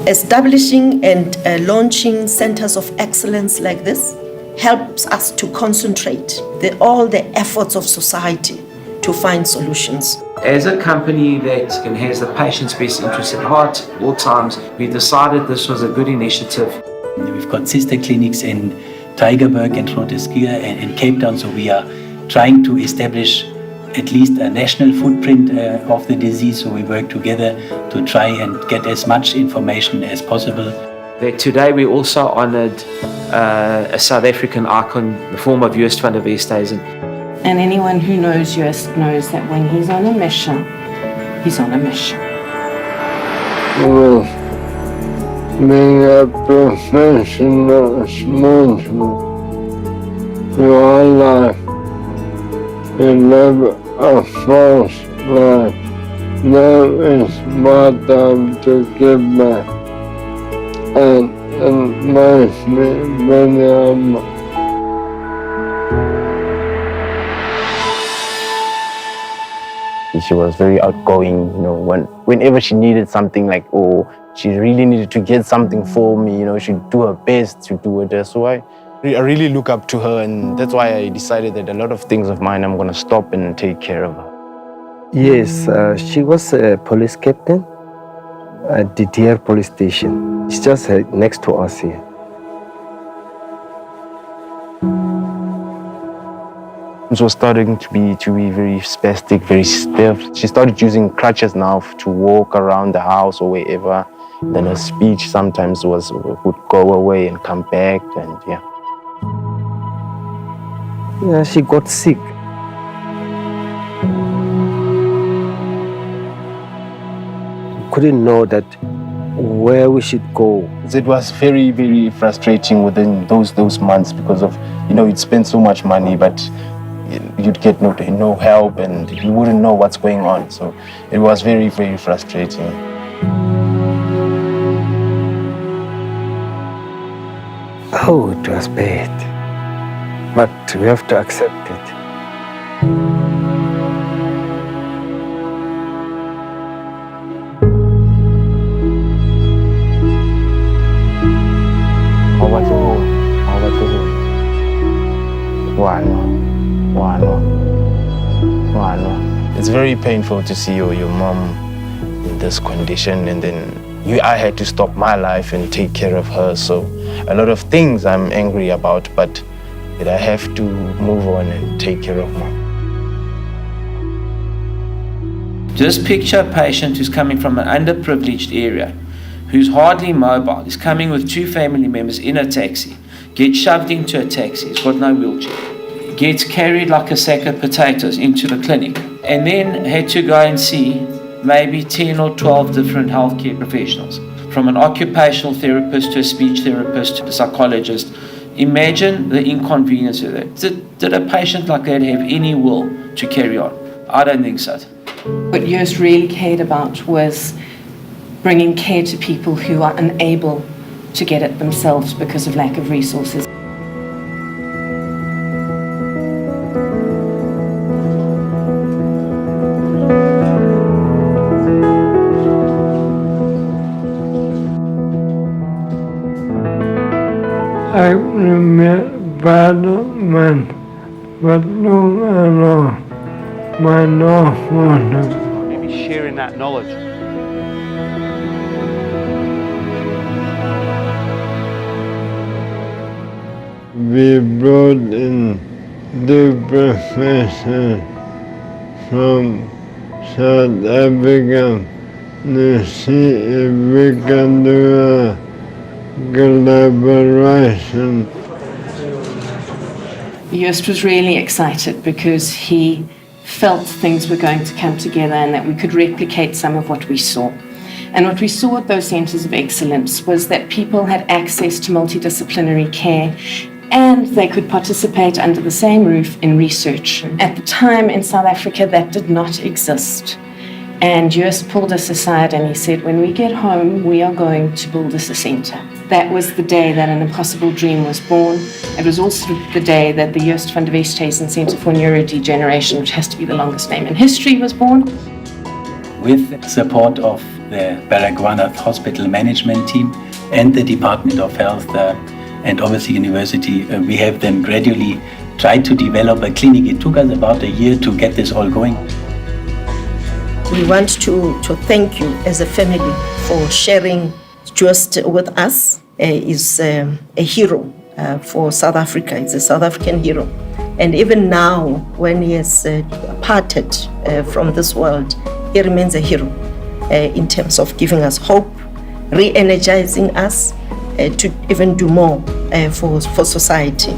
Establishing and launching centers of excellence like this helps us to concentrate all the efforts of society to find solutions. As a company that has the patient's best interest at heart at all times, we decided this was a good initiative. We've got sister clinics in Tygerberg and Groote Schuur and Cape Town, so we are trying to establish at least a national footprint of the disease, so we work together to try and get as much information as possible. Today we also honoured a South African icon, the former Joost van der Westhuizen. And anyone who knows Joost knows that when he's on a mission, he's on a mission. Well, being a professional sportsman your life, you live a false life. Now is my time to give back, and it makes me very humble. She was very outgoing, whenever she needed something, like, she really needed to get something for me, she'd do her best to do it. So I really look up to her, and that's why I decided that a lot of things of mine, I'm going to stop and take care of her. Yes, she was a police captain at the Deer police station. It's just next to us here. She was starting to be very spastic, very stiff. She started using crutches now to walk around the house or wherever. Then her speech sometimes would go away and come back, and yeah. Yeah, she got sick. Couldn't know that where we should go. It was very, very frustrating within those months because of, you'd spend so much money, but you'd get no help, and you wouldn't know what's going on. So it was very, very frustrating. Oh, it was bad, but we have to accept it. It's very painful to see your mom in this condition, and then I had to stop my life and take care of her. So a lot of things I'm angry about, but I have to move on and take care of mom. Just picture a patient who's coming from an underprivileged area, who's hardly mobile, is coming with 2 family members in a taxi, gets shoved into a taxi, he's got no wheelchair, gets carried like a sack of potatoes into the clinic, and then had to go and see maybe 10 or 12 different healthcare professionals, from an occupational therapist to a speech therapist to a psychologist. Imagine the inconvenience of that. Did a patient like that have any will to carry on? I don't think so. What Joost really cared about was bringing care to people who are unable to get it themselves because of lack of resources. I met Batman, but no, my North. Maybe sharing that knowledge. We brought in the professor from South Africa to see if we can do a collaboration. Joost was really excited because he felt things were going to come together and that we could replicate some of what we saw. And what we saw at those centres of excellence was that people had access to multidisciplinary care and they could participate under the same roof in research. At the time in South Africa, that did not exist. And Joost pulled us aside and he said, when we get home, we are going to build us a centre. That was the day that An Impossible Dream was born. It was also the day that the Joost van der Westhuizen Centre for Neurodegeneration, which has to be the longest name in history, was born. With support of the Baragwanath Hospital Management Team and the Department of Health and obviously University, we have them gradually tried to develop a clinic. It took us about a year to get this all going. We want to thank you as a family for sharing just with us. Is a hero for South Africa. He's a South African hero. And even now, when he has parted from this world, he remains a hero in terms of giving us hope, re-energizing us to even do more for society.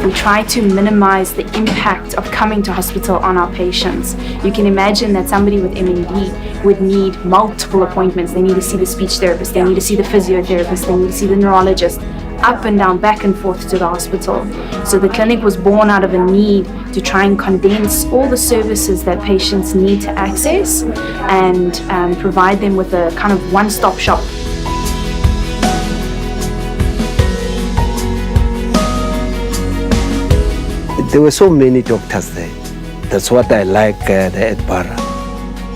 We try to minimize the impact of coming to hospital on our patients. You can imagine that somebody with MND would need multiple appointments. They need to see the speech therapist, they need to see the physiotherapist, they need to see the neurologist, up and down, back and forth to the hospital. So the clinic was born out of a need to try and condense all the services that patients need to access and provide them with a kind of one-stop shop. There were so many doctors there. That's what I like at Bara.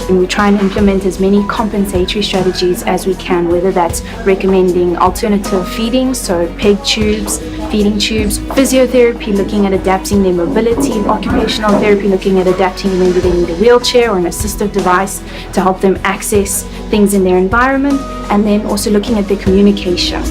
And we try and implement as many compensatory strategies as we can, whether that's recommending alternative feeding, so peg tubes, feeding tubes, physiotherapy, looking at adapting their mobility, occupational therapy, looking at adapting maybe they need a wheelchair or an assistive device to help them access things in their environment, and then also looking at their communication.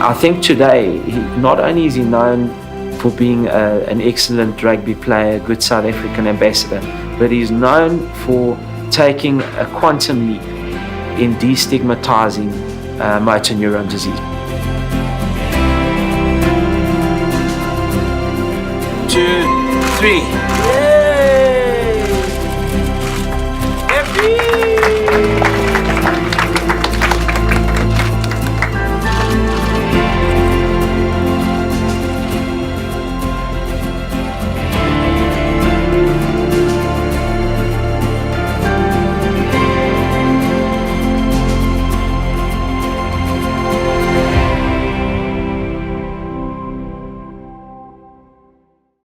I think today, not only is he known for being an excellent rugby player, good South African ambassador, but he's known for taking a quantum leap in destigmatizing motor neuron disease. 2, 3.